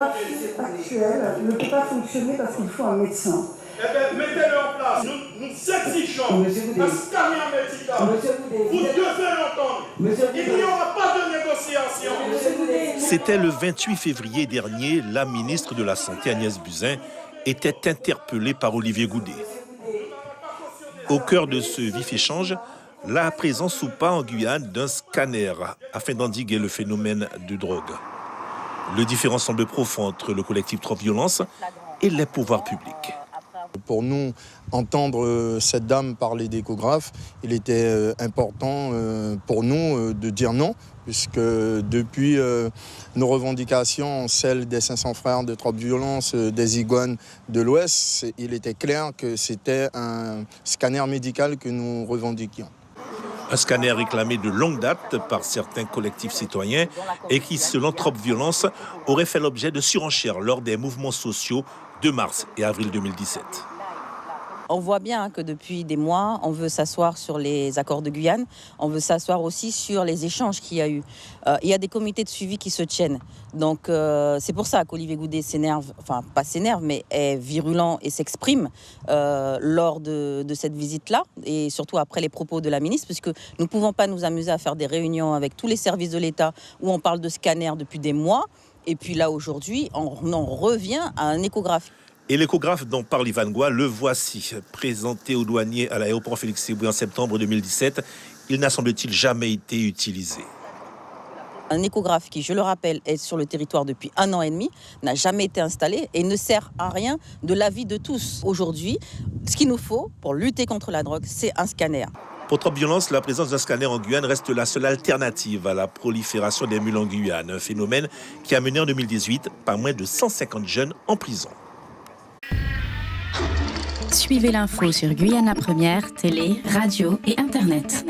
Actuel ne peut pas fonctionner parce qu'il faut un médecin. Eh bien, mettez-le en place. Nous exigeons un scanner médical. Vous devez l'entendre. Il n'y aura pas de négociation. C'était le 28 février dernier. La ministre de la Santé, Agnès Buzyn, était interpellée par Olivier Goudet. Au cœur de ce vif échange, la présence ou pas en Guyane d'un scanner afin d'endiguer le phénomène de drogue. Le différent semble profond entre le collectif Trop Violence et les pouvoirs publics. Pour nous, entendre cette dame parler d'échographe, il était important pour nous de dire non, puisque depuis nos revendications, celles des 500 frères de Trop Violence, des Iguanes de l'Ouest, il était clair que c'était un scanner médical que nous revendiquions. Un scanner réclamé de longue date par certains collectifs citoyens et qui, selon Trop Violence, aurait fait l'objet de surenchères lors des mouvements sociaux de mars et avril 2017. On voit bien que depuis des mois, on veut s'asseoir sur les accords de Guyane. On veut s'asseoir aussi sur les échanges qu'il y a eu. Il y a des comités de suivi qui se tiennent. Donc c'est pour ça qu'Olivier Goudet s'énerve, enfin pas s'énerve, mais est virulent et s'exprime lors de cette visite-là. Et surtout après les propos de la ministre, puisque nous ne pouvons pas nous amuser à faire des réunions avec tous les services de l'État où on parle de scanner depuis des mois. Et puis là, aujourd'hui, on en revient à un échographe. Et l'échographe dont parle Yvan Goua, le voici. Présenté aux douaniers à l'aéroport Félix-Éboué en septembre 2017, il n'a semble-t-il jamais été utilisé. Un échographe qui, je le rappelle, est sur le territoire depuis 1 an et demi, n'a jamais été installé et ne sert à rien de l'avis de tous. Aujourd'hui, ce qu'il nous faut pour lutter contre la drogue, c'est un scanner. Pour Trop Violence, la présence d'un scanner en Guyane reste la seule alternative à la prolifération des mules en Guyane. Un phénomène qui a mené en 2018 pas moins de 150 jeunes en prison. Suivez l'info sur Guyana Première, télé, radio et Internet.